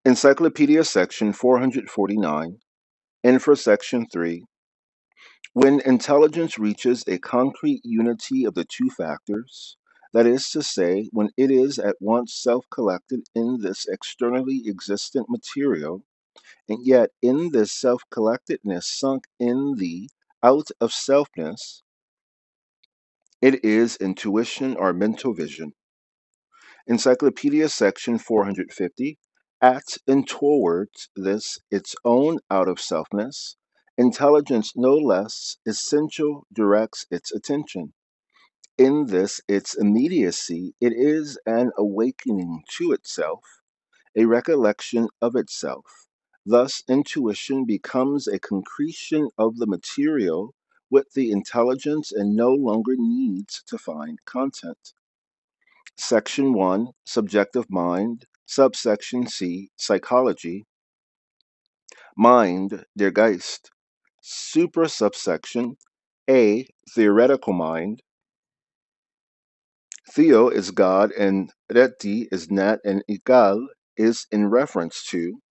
Encyclopedia section 449, Infra section 3. When intelligence reaches a concrete unity of the two factors, that is to say, when it is at once self collected in this externally existent material, and yet in this self collectedness sunk in the out of selfness, it is intuition or mental vision. Encyclopedia section 450. At and towards this its own out of selfness, intelligence no less essential directs its attention. In this its immediacy, it is an awakening to itself, a recollection of itself. Thus, intuition becomes a concretion of the material with the intelligence and no longer needs to find content. Section 1, Subjective Mind, Subsection C, Psychology. Mind, der Geist. Supra subsection A, Theoretical Mind. Theo is God and reti is nat and Hegel is in reference to.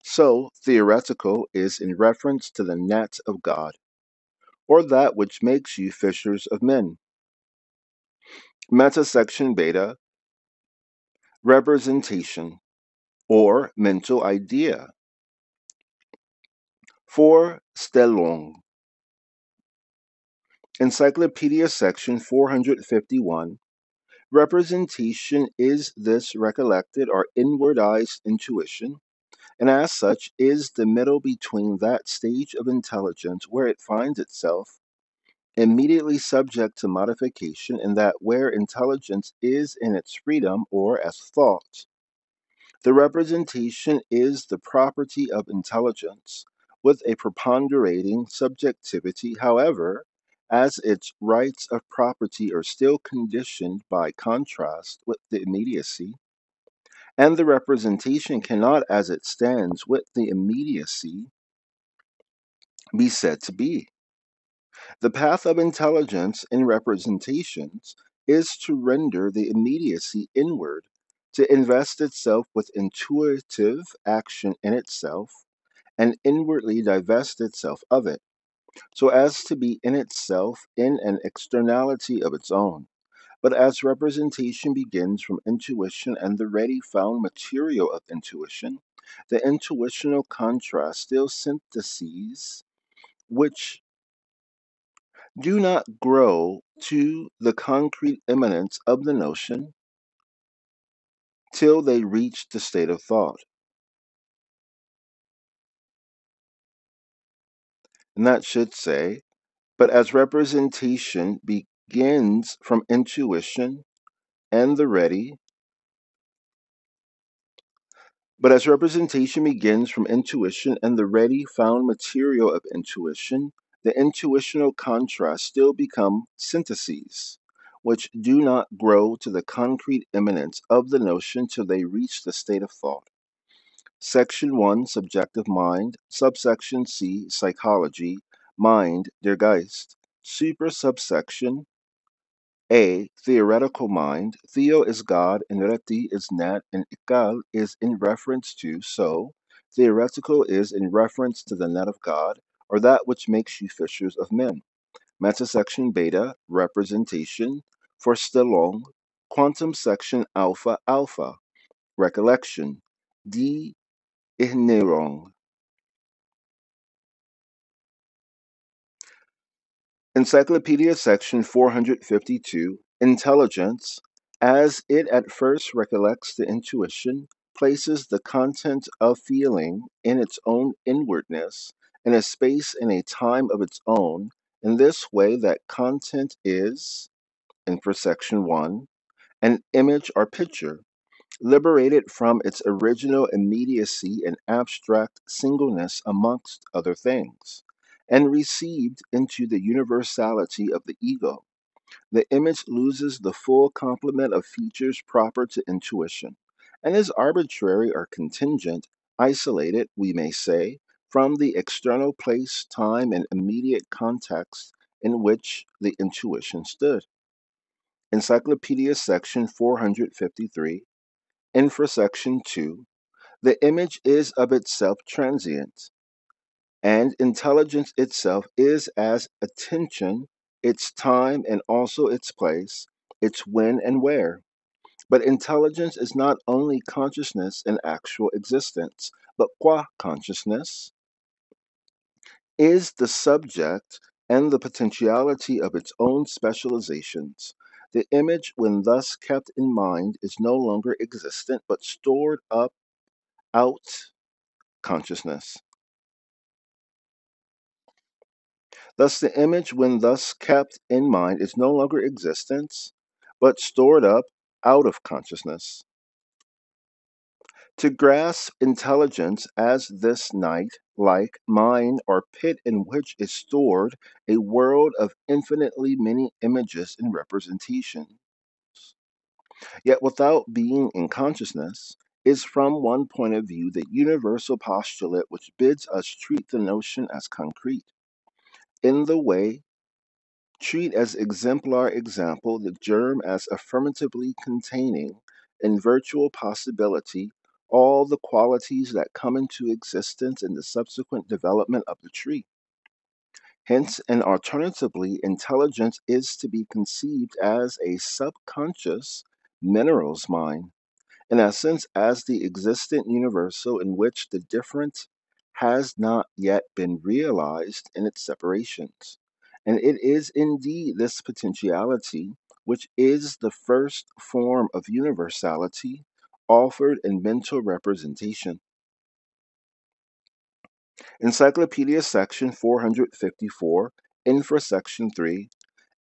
So, theoretical is in reference to the net of God, or that which makes you fishers of men. Metasection beta, representation, or mental idea. For Stellung. Encyclopedia section 451. Representation is this recollected or inwardized intuition, and as such is the middle between that stage of intelligence where it finds itself immediately subject to modification and that where intelligence is in its freedom or as thought. The representation is the property of intelligence, with a preponderating subjectivity, however, as its rights of property are still conditioned by contrast with the immediacy, and the representation cannot, as it stands with the immediacy, be said to be. The path of intelligence in representations is to render the immediacy inward, to invest itself with intuitive action in itself, and inwardly divest itself of it, so as to be in itself in an externality of its own. But as representation begins from intuition and the ready found material of intuition, the intuitional contrast still syntheses, which do not grow to the concrete immanence of the notion till they reach the state of thought. And that should say, but as representation begins from intuition and the ready, but as representation begins from intuition and the ready found material of intuition, the intuitional contrasts still become syntheses, which do not grow to the concrete immanence of the notion till they reach the state of thought. Section 1, Subjective Mind, Subsection C, Psychology, Mind, der Geist, Super subsection A, Theoretical Mind, Theo is God and Reti is Nat and Ikal is in reference to, so, theoretical is in reference to the net of God, or that which makes you fishers of men. Metasection Beta, Representation, for Stellung, Quantum Section Alpha Alpha, Recollection, D. Erinnerung. Encyclopedia section 452, Intelligence, as it at first recollects the intuition, places the content of feeling in its own inwardness, in a space and a time of its own, in this way that content is, and for section 1, an image or picture, liberated from its original immediacy and abstract singleness amongst other things, and received into the universality of the ego. The image loses the full complement of features proper to intuition, and is arbitrary or contingent, isolated, we may say, from the external place, time, and immediate context in which the intuition stood. Encyclopedia section 453, Infrasection 2. The image is of itself transient, and intelligence itself is as attention, its time and also its place, its when and where. But intelligence is not only consciousness and actual existence, but qua consciousness is the subject and the potentiality of its own specializations. The image, when thus kept in mind, is no longer existent, but stored up out consciousness. Thus, the image, when thus kept in mind, is no longer existence, but stored up out of consciousness. To grasp intelligence as this night, like mine or pit in which is stored a world of infinitely many images and representations, yet without being in consciousness, is from one point of view the universal postulate which bids us treat the notion as concrete. In the way, treat as exemplar example the germ as affirmatively containing, in virtual possibility, all the qualities that come into existence in the subsequent development of the tree. Hence, and alternatively, intelligence is to be conceived as a subconscious minerals mind, in essence, as the existent universal in which the different has not yet been realized in its separations. And it is indeed this potentiality which is the first form of universality offered in mental representation. Encyclopedia section 454, infra section 3.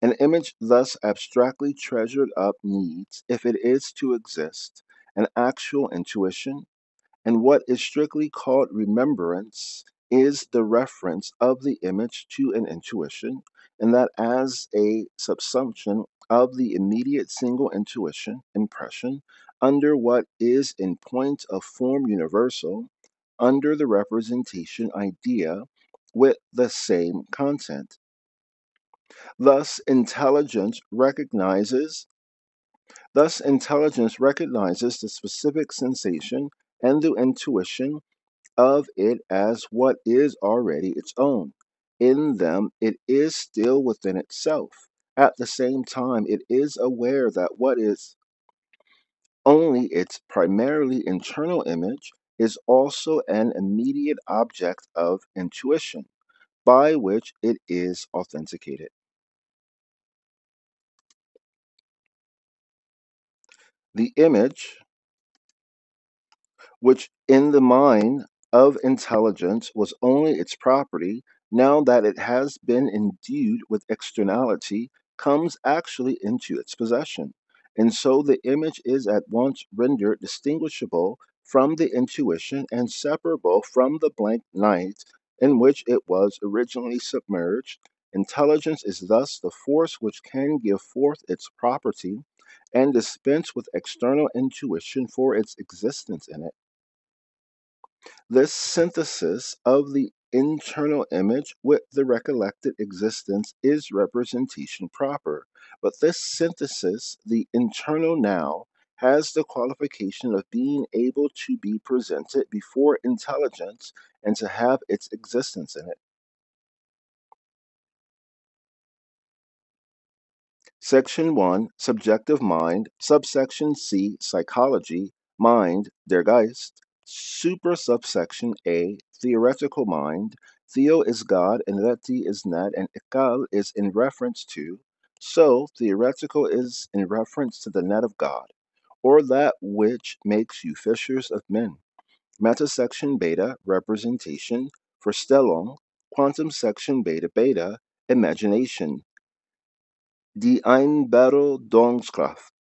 An image thus abstractly treasured up needs, if it is to exist, an actual intuition, and what is strictly called remembrance is the reference of the image to an intuition, and that as a subsumption of the immediate single intuition, impression, under what is in point of form universal, under the representation idea with the same content. Thus, intelligence recognizes the specific sensation and the intuition of it as what is already its own. In them, it is still within itself. At the same time, it is aware that what is only its primarily internal image is also an immediate object of intuition by which it is authenticated. The image which in the mind of intelligence was only its property, now that it has been endued with externality, comes actually into its possession. And so the image is at once rendered distinguishable from the intuition and separable from the blank night in which it was originally submerged. Intelligence is thus the force which can give forth its property and dispense with external intuition for its existence in it. This synthesis of the internal image with the recollected existence is representation proper. But this synthesis, the internal now, has the qualification of being able to be presented before intelligence and to have its existence in it. Section 1, Subjective Mind, subsection C, Psychology, Mind, der Geist, super subsection A, Theoretical Mind, Theo is God and Reti is net and Ikal is in reference to, so theoretical is in reference to the net of God, or that which makes you fishers of men. Meta section beta, representation, for stellung, quantum section beta beta, imagination. Die Einbildungskraft.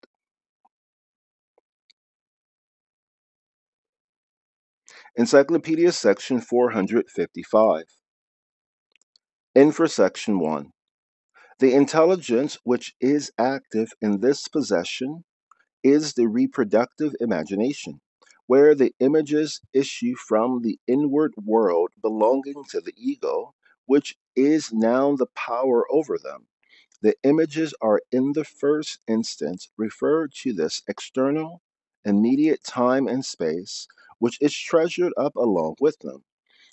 Encyclopedia section 455. Infra section 1. The intelligence which is active in this possession is the reproductive imagination, where the images issue from the inward world belonging to the ego, which is now the power over them. The images are in the first instance referred to this external, immediate time and space, which is treasured up along with them.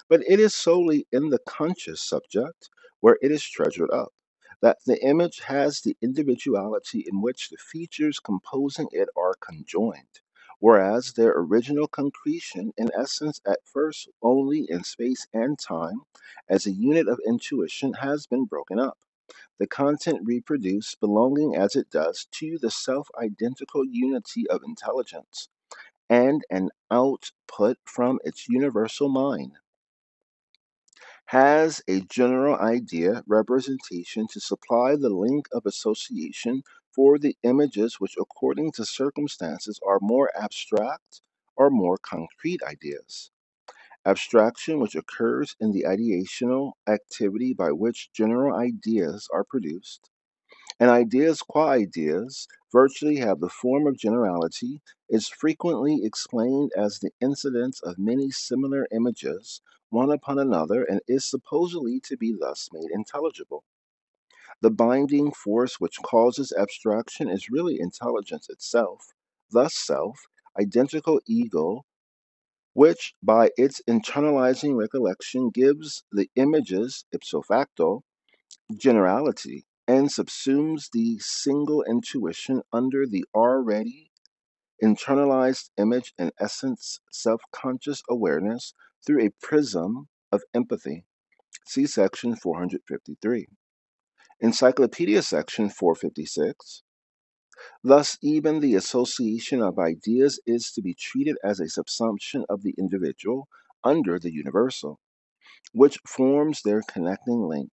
But it is solely in the conscious subject, where it is treasured up, that the image has the individuality in which the features composing it are conjoined, whereas their original concretion, in essence at first only in space and time, as a unit of intuition, has been broken up. The content reproduced belonging as it does to the self identical unity of intelligence, and an output from its universal mind has a general idea representation to supply the link of association for the images which, according to circumstances, are more abstract or more concrete ideas. Abstraction, which occurs in the ideational activity by which general ideas are produced, and ideas qua ideas virtually have the form of generality, is frequently explained as the incidence of many similar images, one upon another, and is supposedly to be thus made intelligible. The binding force which causes abstraction is really intelligence itself, thus self, identical ego, which by its internalizing recollection gives the images ipso facto generality, and subsumes the single intuition under the already internalized image and essence self conscious awareness through a prism of empathy. See section 453. Encyclopedia section 456. Thus, even the association of ideas is to be treated as a subsumption of the individual under the universal, which forms their connecting link.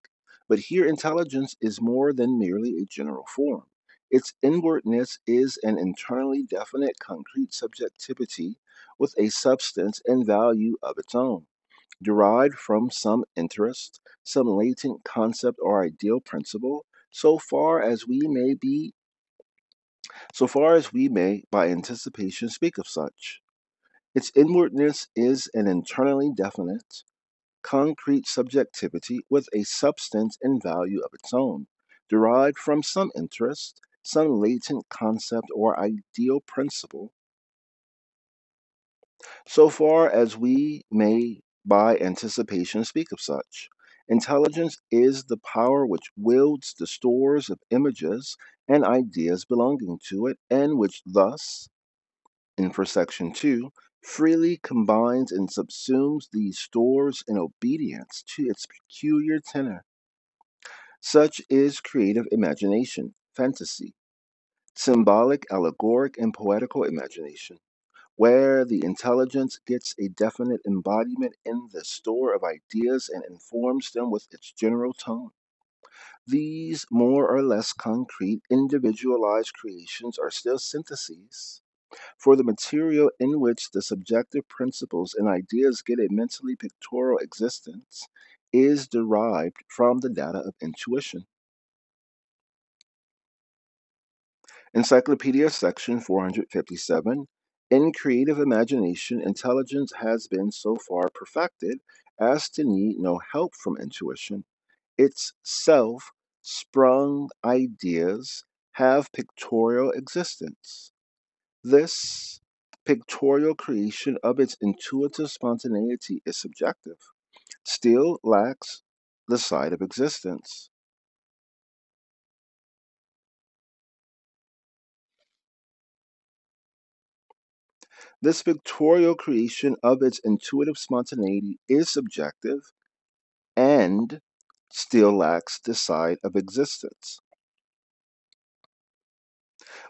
But here, intelligence is more than merely a general form. Its inwardness is an internally definite, concrete subjectivity with a substance and value of its own, derived from some interest, some latent concept or ideal principle, so far as we may, by anticipation, speak of such. Its inwardness is an internally definite, concrete subjectivity with a substance and value of its own, derived from some interest, some latent concept or ideal principle, so far as we may by anticipation speak of such. Intelligence is the power which wields the stores of images and ideas belonging to it, and which thus, in for section 2, freely combines and subsumes these stores in obedience to its peculiar tenor. Such is creative imagination, fantasy, symbolic, allegoric, and poetical imagination, where the intelligence gets a definite embodiment in the store of ideas and informs them with its general tone. These more or less concrete, individualized creations are still syntheses, for the material in which the subjective principles and ideas get a mentally pictorial existence is derived from the data of intuition. Encyclopedia section 457. In creative imagination, intelligence has been so far perfected as to need no help from intuition. Its self sprung ideas have pictorial existence. This pictorial creation of its intuitive spontaneity is subjective, still lacks the side of existence. This pictorial creation of its intuitive spontaneity is subjective and still lacks the side of existence.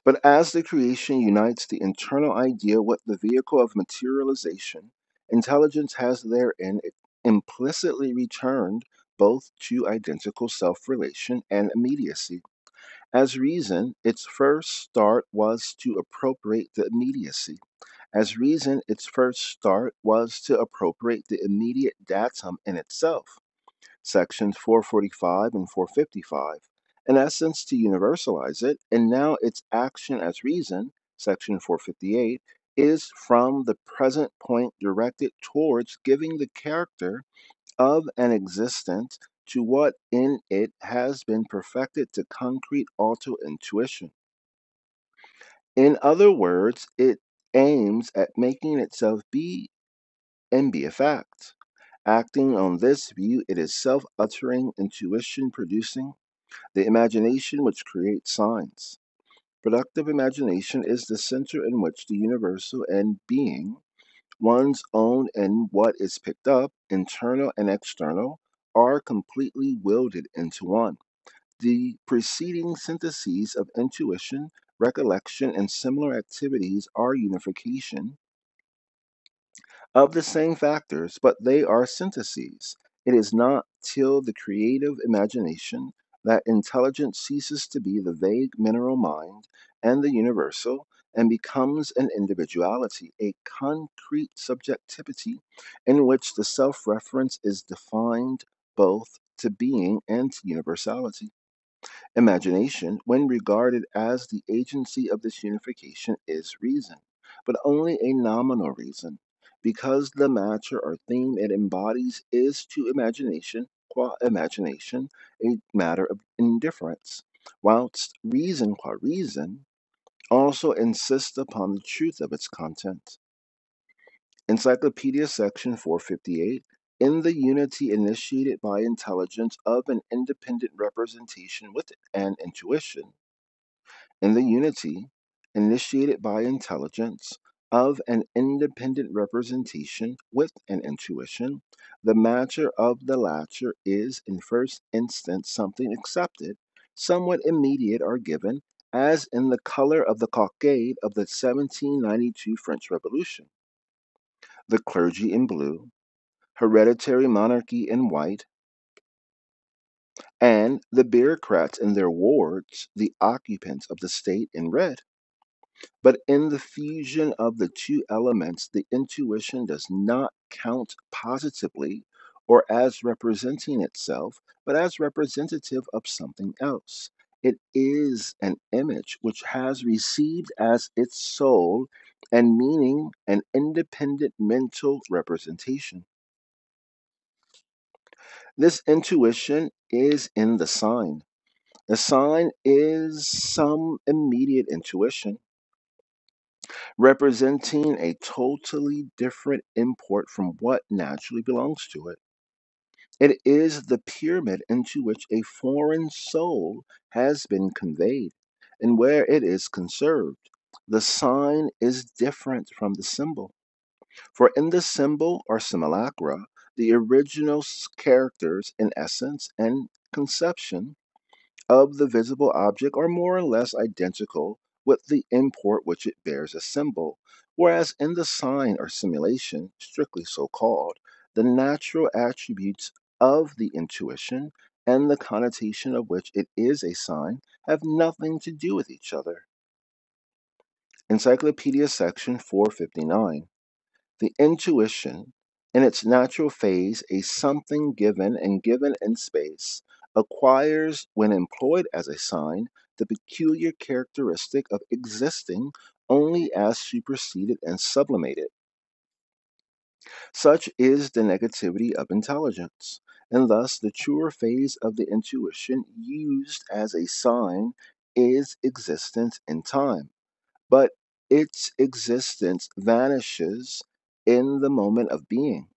But as the creation unites the internal idea with the vehicle of materialization, intelligence has therein implicitly returned both to identical self relation and immediacy. As reason, its first start was to appropriate the immediacy. As reason, its first start was to appropriate the immediate datum in itself. Sections 445 and 455, in essence, to universalize it, and now its action as reason, section 458, is from the present point directed towards giving the character of an existence to what in it has been perfected to concrete auto intuition. In other words, it aims at making itself be and be a fact. Acting on this view, it is self uttering intuition producing the imagination which creates signs. Productive imagination is the center in which the universal and being, one's own and what is picked up, internal and external, are completely wielded into one. The preceding syntheses of intuition, recollection, and similar activities are unification of the same factors, but they are syntheses. It is not till the creative imagination that intelligence ceases to be the vague mineral mind and the universal and becomes an individuality, a concrete subjectivity in which the self reference is defined both to being and to universality. Imagination, when regarded as the agency of this unification, is reason, but only a nominal reason, because the matter or theme it embodies is to imagination, qua imagination, a matter of indifference, whilst reason, qua reason, also insists upon the truth of its content. Encyclopedia section 458. In the unity initiated by intelligence of an independent representation with an intuition, in the unity initiated by intelligence of an independent representation with an intuition, the matter of the latter is in first instance something accepted, somewhat immediate or given, as in the color of the cockade of the 1792 French Revolution, the clergy in blue, hereditary monarchy in white, and the bureaucrats in their wards, the occupants of the state in red. But in the fusion of the two elements, the intuition does not count positively or as representing itself, but as representative of something else. It is an image which has received as its soul and meaning an independent mental representation. This intuition is in the sign. The sign is some immediate intuition representing a totally different import from what naturally belongs to it. It is the pyramid into which a foreign soul has been conveyed, and where it is conserved. The sign is different from the symbol, for in the symbol or simulacra, the original characters in essence and conception of the visible object are more or less identical with the import which it bears as symbol, whereas in the sign or simulation, strictly so called, the natural attributes of the intuition and the connotation of which it is a sign have nothing to do with each other. Encyclopedia section 459. The intuition, in its natural phase, a something given and given in space, acquires, when employed as a sign, the peculiar characteristic of existing only as superseded and sublimated. Such is the negativity of intelligence, and thus the truer phase of the intuition used as a sign is existence in time, but its existence vanishes in the moment of being.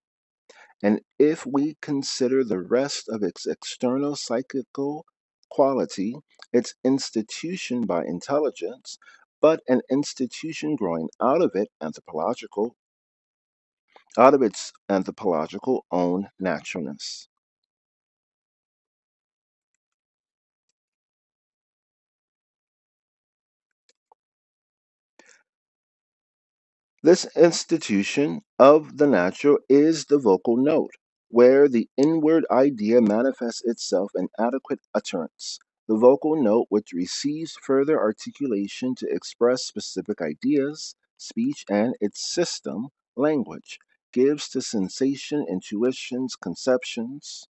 And if we consider the rest of its external psychical quality, its institution by intelligence, but an institution growing out of its anthropological own naturalness. This institution of the natural is the vocal note, where the inward idea manifests itself in adequate utterance. The vocal note, which receives further articulation to express specific ideas, speech, and its system, language, gives to sensation, intuitions, conceptions,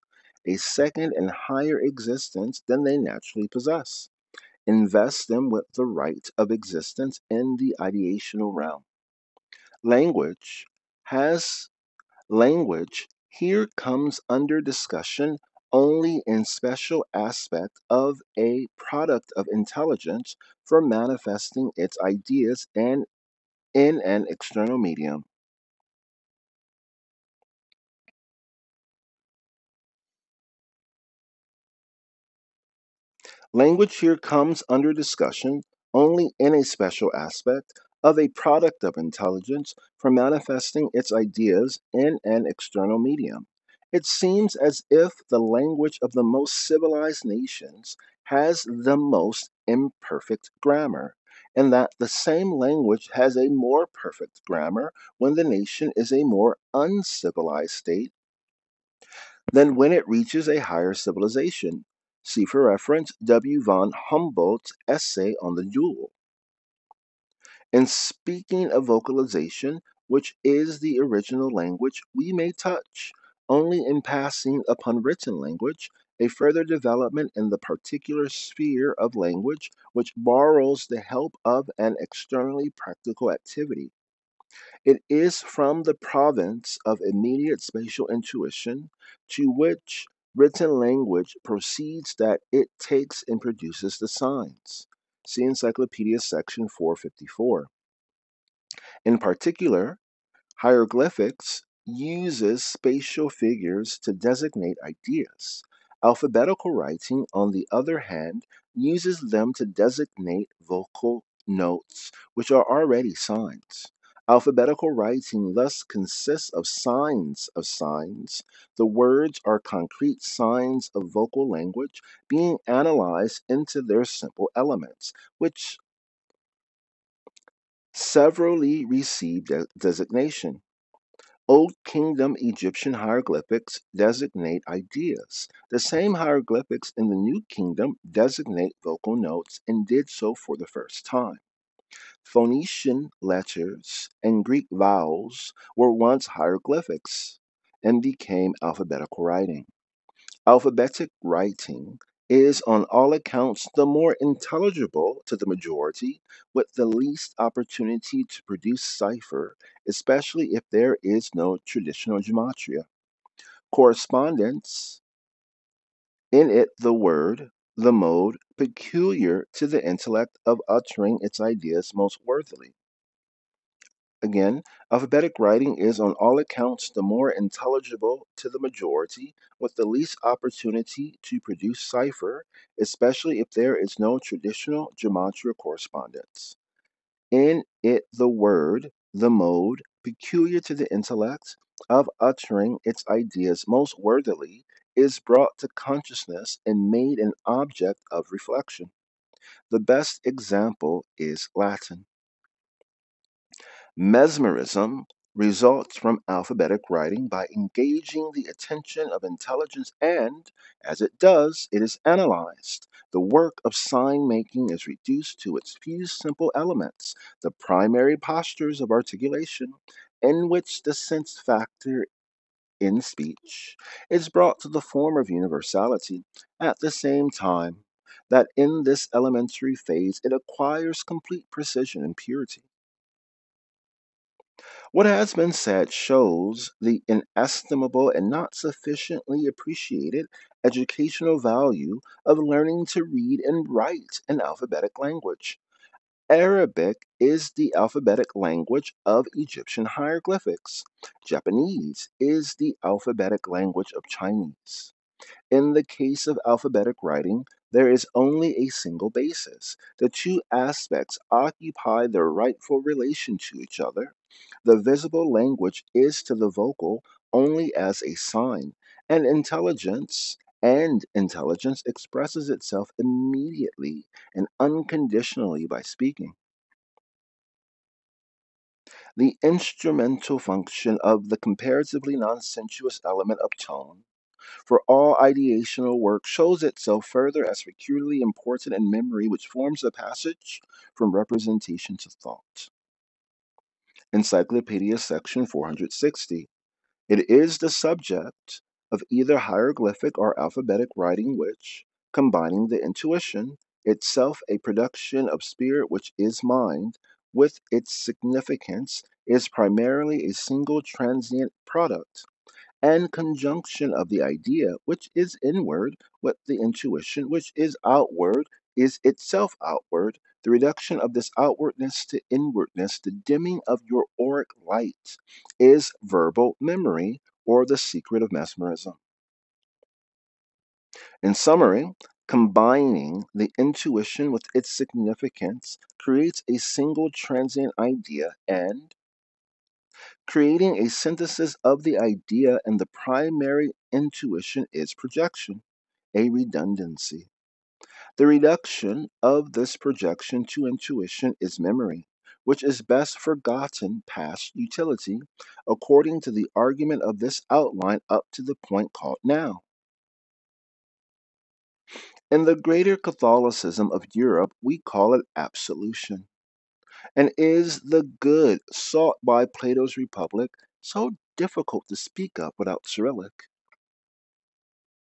a second and higher existence than they naturally possess. Invest them with the right of existence in the ideational realm. Language has language here comes under discussion only in special aspect of a product of intelligence for manifesting its ideas and in an external medium. Language here comes under discussion only in a special aspect of a product of intelligence for manifesting its ideas in an external medium. It seems as if the language of the most civilized nations has the most imperfect grammar, and that the same language has a more perfect grammar when the nation is a more uncivilized state than when it reaches a higher civilization. See for reference W. von Humboldt's essay on the duel. In speaking of vocalization, which is the original language, we may touch, only in passing upon written language, a further development in the particular sphere of language which borrows the help of an externally practical activity. It is from the province of immediate spatial intuition to which written language proceeds that it takes and produces the signs. See Encyclopedia section 454. In particular, hieroglyphics uses spatial figures to designate ideas. Alphabetical writing, on the other hand, uses them to designate vocal notes, which are already signs. Alphabetical writing thus consists of signs of signs. The words are concrete signs of vocal language being analyzed into their simple elements, which severally receive designation. Old Kingdom Egyptian hieroglyphics designate ideas. The same hieroglyphics in the New Kingdom designate vocal notes and did so for the first time. Phoenician letters and Greek vowels were once hieroglyphics and became alphabetical writing. Alphabetic writing is on all accounts the more intelligible to the majority, with the least opportunity to produce cipher, especially if there is no traditional gematria. Correspondence in it the word, the mode, peculiar to the intellect of uttering its ideas most worthily. Again, alphabetic writing is on all accounts the more intelligible to the majority, with the least opportunity to produce cipher, especially if there is no traditional gematria correspondence. In it, the word, the mode, peculiar to the intellect of uttering its ideas most worthily, is brought to consciousness and made an object of reflection. The best example is Latin. Mesmerism results from alphabetic writing by engaging the attention of intelligence, and, as it does, it is analyzed. The work of sign making is reduced to its few simple elements, the primary postures of articulation, in which the sense factor in speech is brought to the form of universality at the same time that in this elementary phase it acquires complete precision and purity. What has been said shows the inestimable and not sufficiently appreciated educational value of learning to read and write an alphabetic language. Arabic is the alphabetic language of Egyptian hieroglyphics. Japanese is the alphabetic language of Chinese. In the case of alphabetic writing, there is only a single basis. The two aspects occupy their rightful relation to each other. The visible language is to the vocal only as a sign, and intelligence expresses itself immediately and unconditionally by speaking. The instrumental function of the comparatively non-sensuous element of tone for all ideational work shows itself further as peculiarly important in memory, which forms the passage from representation to thought. Encyclopedia section 460. It is the subject of either hieroglyphic or alphabetic writing which, combining the intuition, itself a production of spirit which is mind, with its significance, is primarily a single transient product, and conjunction of the idea which is inward with the intuition which is outward is itself outward, The reduction of this outwardness to inwardness, the dimming of your auric light, is verbal memory or the secret of mesmerism. In summary, combining the intuition with its significance creates a single transient idea, and creating a synthesis of the idea and the primary intuition is projection, a redundancy. The reduction of this projection to intuition is memory, which is best forgotten past utility, according to the argument of this outline up to the point called now. In the greater Catholicism of Europe, we call it absolution. And is the good sought by Plato's Republic so difficult to speak of without Cyrillic?